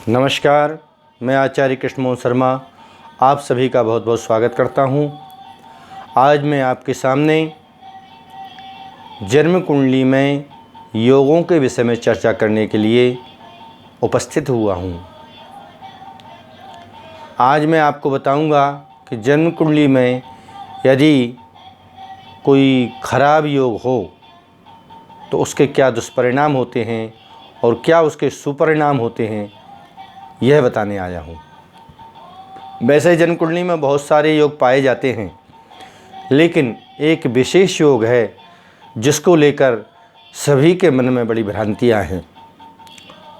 नमस्कार, मैं आचार्य कृष्णमोहन शर्मा आप सभी का बहुत बहुत स्वागत करता हूं। आज मैं आपके सामने जन्म कुंडली में योगों के विषय में चर्चा करने के लिए उपस्थित हुआ हूं। आज मैं आपको बताऊंगा कि जन्म कुंडली में यदि कोई खराब योग हो तो उसके क्या दुष्परिणाम होते हैं और क्या उसके सुपरिणाम होते हैं, यह बताने आया हूँ। वैसे जन्म कुंडली में बहुत सारे योग पाए जाते हैं, लेकिन एक विशेष योग है जिसको लेकर सभी के मन में बड़ी भ्रांतियाँ हैं।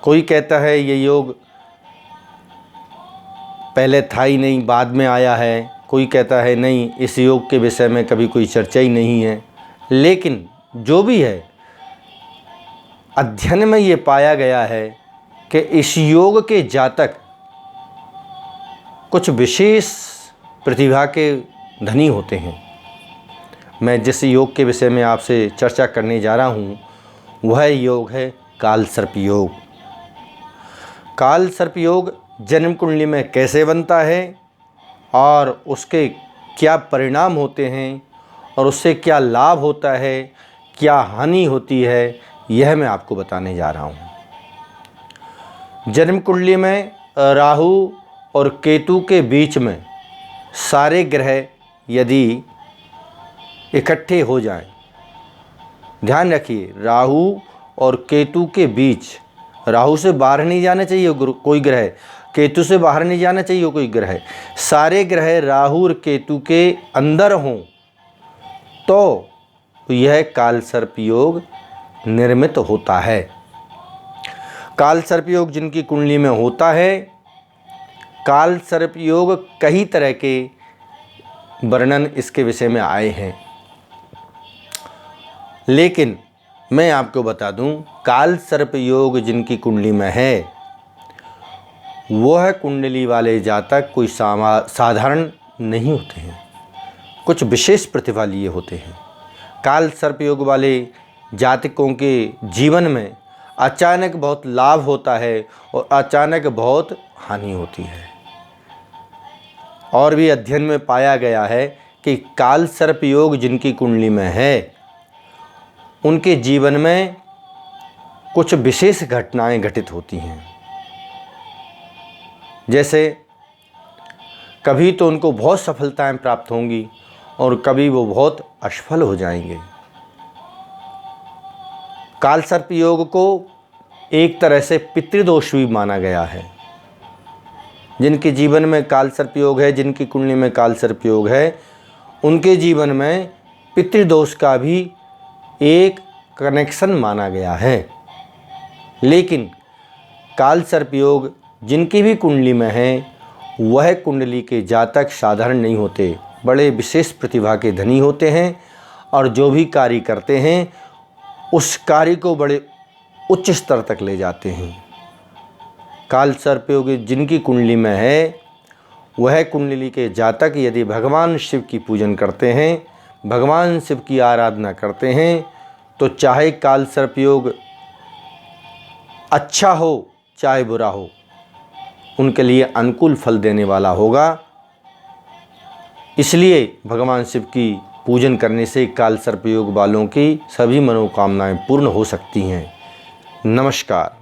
कोई कहता है ये योग पहले था ही नहीं, बाद में आया है। कोई कहता है नहीं, इस योग के विषय में कभी कोई चर्चा ही नहीं है। लेकिन जो भी है, अध्ययन में ये पाया गया है कि इस योग के जातक कुछ विशेष प्रतिभा के धनी होते हैं। मैं जिस योग के विषय में आपसे चर्चा करने जा रहा हूँ वह योग है काल सर्प योग। काल सर्प योग जन्म कुंडली में कैसे बनता है और उसके क्या परिणाम होते हैं और उससे क्या लाभ होता है, क्या हानि होती है, यह मैं आपको बताने जा रहा हूँ। जन्म कुंडली में राहु और केतु के बीच में सारे ग्रह यदि इकट्ठे हो जाएं, ध्यान रखिए, राहु और केतु के बीच, राहु से बाहर नहीं जाना चाहिए कोई ग्रह, केतु से बाहर नहीं जाना चाहिए कोई ग्रह, सारे ग्रह राहु और केतु के अंदर हों तो यह काल सर्प योग निर्मित होता है। काल सर्प योग जिनकी कुंडली में होता है, काल सर्प योग कई तरह के वर्णन इसके विषय में आए हैं, लेकिन मैं आपको बता दूं, काल सर्प योग जिनकी कुंडली में है वह कुंडली वाले जातक कोई साधारण नहीं होते हैं, कुछ विशेष प्रतिभा लिए होते हैं। काल सर्प योग वाले जातकों के जीवन में अचानक बहुत लाभ होता है और अचानक बहुत हानि होती है। और भी अध्ययन में पाया गया है कि काल सर्प योग जिनकी कुंडली में है उनके जीवन में कुछ विशेष घटनाएं घटित होती हैं। जैसे कभी तो उनको बहुत सफलताएं प्राप्त होंगी और कभी वो बहुत असफल हो जाएंगे। काल सर्प योग को एक तरह से पितृदोष भी माना गया है। जिनके जीवन में काल सर्प योग है, जिनकी कुंडली में काल सर्प योग है, उनके जीवन में पितृदोष का भी एक कनेक्शन माना गया है। लेकिन काल सर्प योग जिनकी भी कुंडली में है वह कुंडली के जातक साधारण नहीं होते, बड़े विशेष प्रतिभा के धनी होते हैं और जो भी कार्य करते हैं उस कार्य को बड़े उच्च स्तर तक ले जाते हैं। काल सर्प योग जिनकी कुंडली में है वह कुंडली के जातक यदि भगवान शिव की पूजन करते हैं, भगवान शिव की आराधना करते हैं, तो चाहे काल सर्प योग अच्छा हो चाहे बुरा हो, उनके लिए अनुकूल फल देने वाला होगा। इसलिए भगवान शिव की पूजन करने से काल सर्प योग वालों की सभी मनोकामनाएं पूर्ण हो सकती हैं। नमस्कार।